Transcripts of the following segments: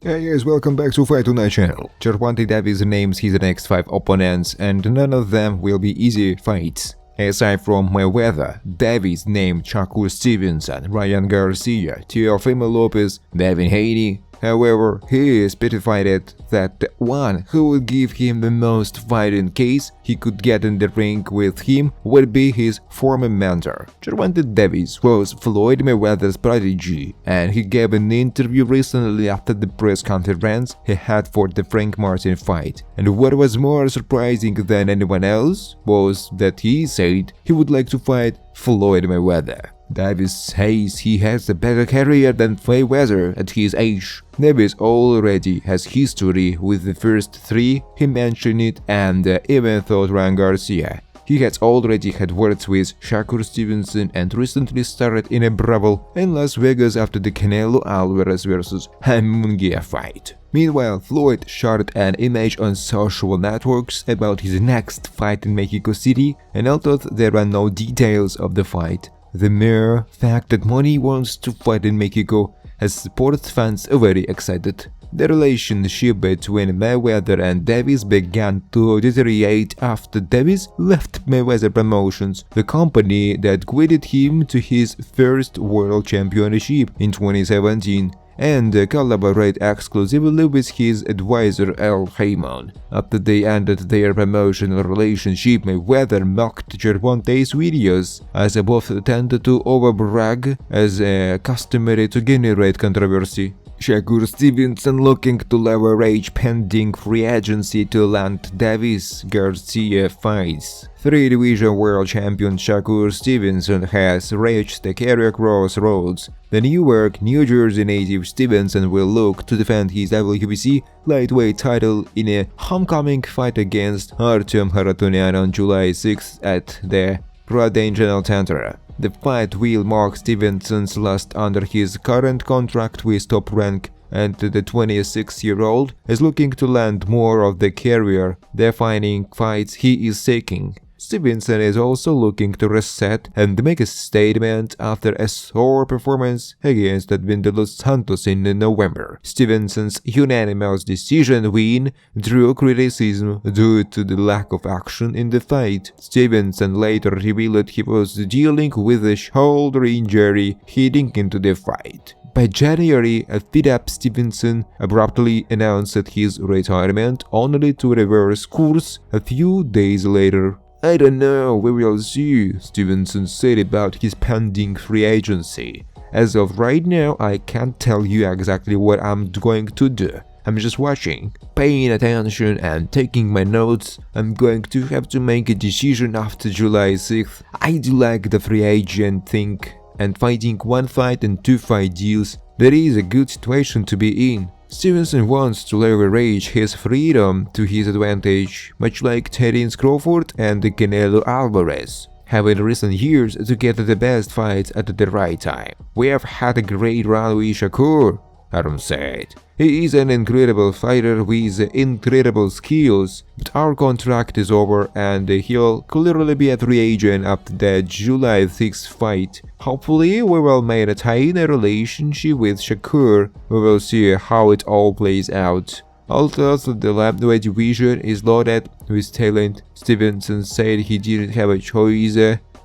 Hey guys, welcome back to Fight Tonight channel. Gervonta Davis names his next 5 opponents and none of them will be easy fights. Aside from Mayweather, Davis named Shakur Stevenson, Ryan Garcia, Teofimo Lopez, Devin Haney. However, he specified that the one who would give him the most fight in case he could get in the ring with him would be his former mentor. Gervonta Davis was Floyd Mayweather's prodigy, and he gave an interview recently after the press conference he had for the Frank Martin fight. And what was more surprising than anyone else was that he said he would like to fight Floyd Mayweather. Davis says he has a better career than Mayweather at his age. Davis already has history with the first 3 he mentioned it, and even thought Ryan Garcia. He has already had words with Shakur Stevenson and recently started in a brawl in Las Vegas after the Canelo Alvarez vs. Munguia fight. Meanwhile, Floyd shared an image on social networks about his next fight in Mexico City, and although there are no details of the fight, the mere fact that Money wants to fight in Mexico has sports fans very excited. The relationship between Mayweather and Davis began to deteriorate after Davis left Mayweather Promotions, the company that guided him to his first world championship in 2017, and collaborate exclusively with his advisor Al Heyman. After they ended their promotional relationship, Mayweather mocked Gervonta's videos, as both tended to overbrag as customary to generate controversy. Shakur Stevenson looking to leverage pending free agency to land Davis-Garcia fights. 3-division world champion Shakur Stevenson has reached a career crossroads. The Newark, New Jersey native Stevenson will look to defend his WBC lightweight title in a homecoming fight against Artem Haratunian on July 6 at the Prudential Center. The fight will mark Stevenson's last under his current contract with Top Rank, and the 26-year-old is looking to land more of the career-defining fights he is seeking. Stevenson is also looking to reset and make a statement after a sore performance against Edwin Dos Santos in November. Stevenson's unanimous decision win drew criticism due to the lack of action in the fight. Stevenson later revealed he was dealing with a shoulder injury heading into the fight. By January, a fed-up Stevenson abruptly announced his retirement, only to reverse course a few days later. "I don't know, we will see," Stevenson said about his pending free agency. "As of right now, I can't tell you exactly what I'm going to do. I'm just watching, paying attention and taking my notes. I'm going to have to make a decision after July 6th. I do like the free agent thing, and fighting 1 fight and 2 fight deals, that is a good situation to be in." Stevenson wants to leverage his freedom to his advantage, much like Terence Crawford and Canelo Alvarez have in recent years to get the best fights at the right time. "We have had a great run with Shakur," Aaron said. "He is an incredible fighter with incredible skills, but our contract is over and he'll clearly be a free agent after the July 6th fight. Hopefully we will maintain a relationship with Shakur. We will see how it all plays out." Although the lightweight division is loaded with talent, Stevenson said he didn't have a choice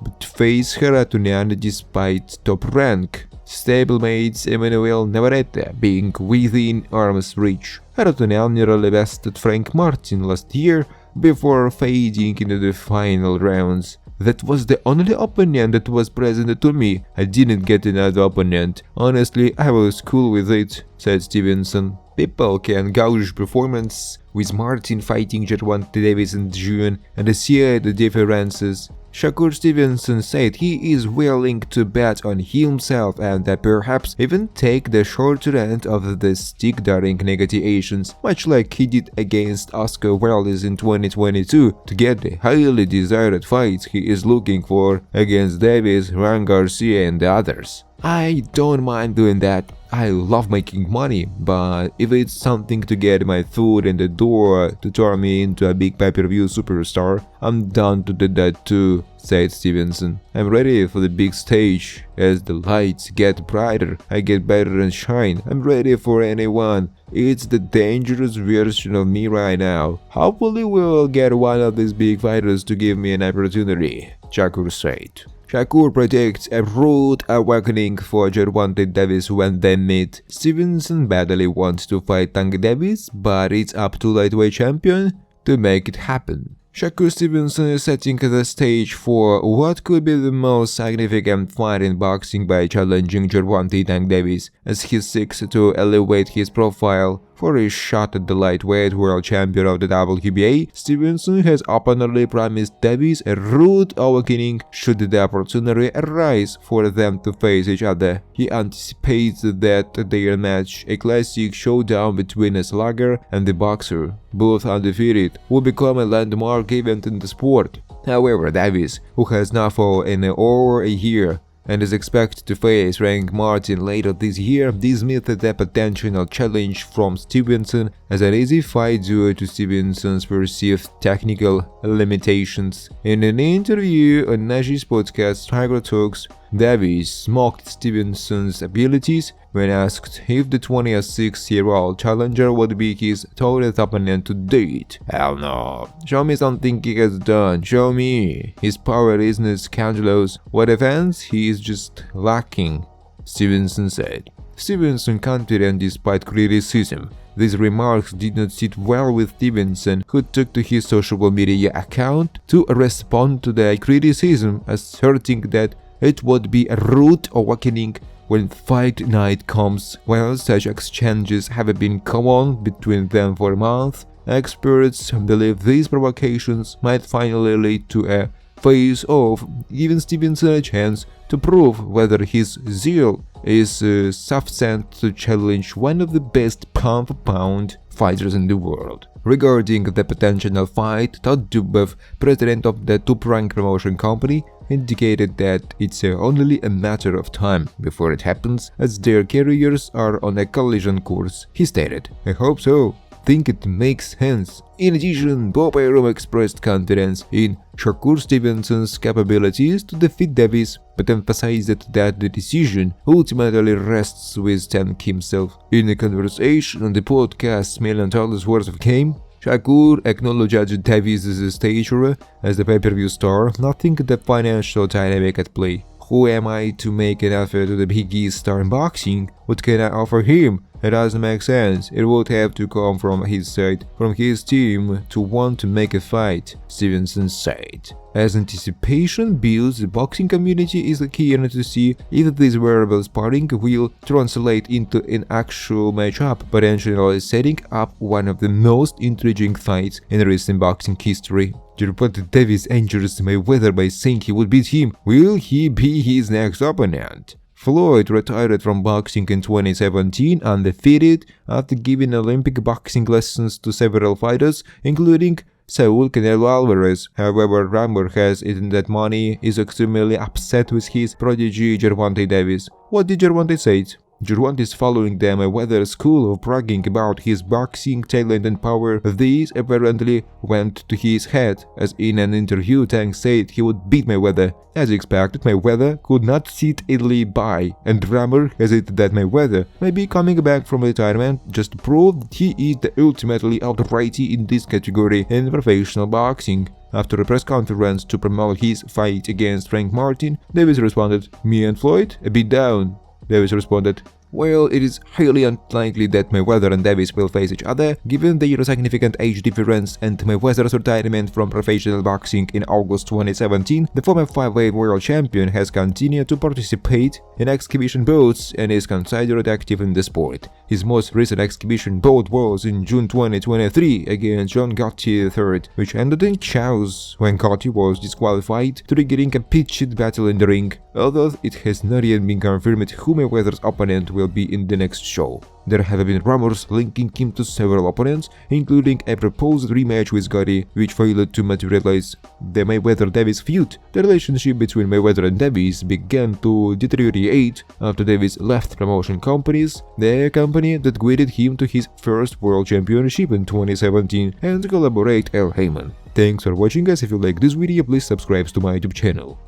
but to face Haratunian despite Top Rank stablemates Emmanuel Navarrete being within arm's reach. Haratunian nearly bested Frank Martin last year before fading into the final rounds. "That was the only opponent that was presented to me. I didn't get another opponent. Honestly, I was cool with it," said Stevenson. People can gauge performance with Martin fighting Gervonta Davis in June and see the differences. Shakur Stevenson said he is willing to bet on himself and perhaps even take the shorter end of the stick during negotiations, much like he did against Oscar Wilde in 2022, to get the highly desired fights he is looking for against Davis, Ryan Garcia and the others. I don't mind doing that. I love making money, but if it's something to get my foot in the door to turn me into a big pay-per-view superstar, I'm down to do that too, said Stevenson. I'm ready for the big stage. As the lights get brighter, I get better and shine. I'm ready for anyone. It's the dangerous version of me right now. Hopefully we'll get one of these big fighters to give me an opportunity, Shakur said. Shakur predicts a rude awakening for Gervonta Davis when they meet. Stevenson badly wants to fight Tank Davis, but it's up to lightweight champion to make it happen. Shakur Stevenson is setting the stage for what could be the most significant fight in boxing by challenging Gervonta Tank Davis, as he seeks to elevate his profile for his shot at the lightweight world champion of the WBA. Stevenson has openly promised Davis a rude awakening should the opportunity arise for them to face each other. He anticipates that their match, a classic showdown between a slugger and a boxer, both undefeated, will become a landmark event in the sport. However, Davis, who has not fought in over a year and is expected to face Frank Martin later this year, dismissed the potential challenge from Stevenson as an easy fight due to Stevenson's perceived technical limitations. In an interview on Naji's podcast Tiger Talks, Davis mocked Stevenson's abilities when asked if the 26-year-old challenger would be his toughest opponent to date. Hell no. Show me something he has done. Show me. His power isn't scandalous. What offense he is just lacking, Stevenson said. Stevenson confident despite criticism. These remarks did not sit well with Stevenson, who took to his social media account to respond to the criticism, asserting that it would be a rude awakening when fight night comes. While such exchanges have been common between them for months, experts believe these provocations might finally lead to a face-off, giving Stevenson a chance to prove whether his zeal is sufficient to challenge one of the best pound-for-pound fighters in the world. Regarding the potential fight, Todd Dubev, president of the Top Rank promotion company, indicated that it's only a matter of time before it happens, as their careers are on a collision course. He stated, "I hope so. Think it makes sense." In addition, Bob Arum expressed confidence in Shakur Stevenson's capabilities to defeat Davis, but emphasized that the decision ultimately rests with Tank himself. In a conversation on the podcast $1 Million Worth of Game, Shakur acknowledged Davis' stature as the pay-per-view star, noting the financial dynamic at play. Who am I to make an offer to the biggest star in boxing? What can I offer him? It doesn't make sense. It would have to come from his side, from his team, to want to make a fight, Stevenson said. As anticipation builds, the boxing community is keen to see if this verbal sparring will translate into an actual matchup, potentially setting up one of the most intriguing fights in recent boxing history. Gervonta Davis injures Mayweather by saying he would beat him. Will he be his next opponent? Floyd retired from boxing in 2017 undefeated after giving Olympic boxing lessons to several fighters, including Saul Canelo Alvarez. However, rumor has it that Money is extremely upset with his prodigy Gervonta Davis. What did Gervonta say? Gervonta is following the Mayweather school of bragging about his boxing talent and power. This apparently went to his head, as in an interview Tank said he would beat Mayweather. As expected, Mayweather could not sit idly by, and rumor has it that Mayweather may be coming back from retirement just to prove that he is the ultimately outrighty in this category in professional boxing. After a press conference to promote his fight against Frank Martin, Davis responded, "Me and Floyd? A bit down." Davis responded, "Well, it is highly unlikely that Mayweather and Davis will face each other, given their significant age difference and Mayweather's retirement from professional boxing in August 2017. The former 5-weight world champion has continued to participate in exhibition bouts and is considered active in the sport. His most recent exhibition bout was in June 2023 against John Gotti III, which ended in chaos when Gotti was disqualified, triggering a pitched battle in the ring, although it has not yet been confirmed who Mayweather's opponent will be in the next show." There have been rumors linking him to several opponents, including a proposed rematch with Gotti, which failed to materialize. The Mayweather-Davis feud, the relationship between Mayweather and Davis, began to deteriorate after Davis left promotion companies, the company that guided him to his first world championship in 2017, and collaborate Al Heyman. Thanks for watching guys. If you like this video, please subscribe to my YouTube channel.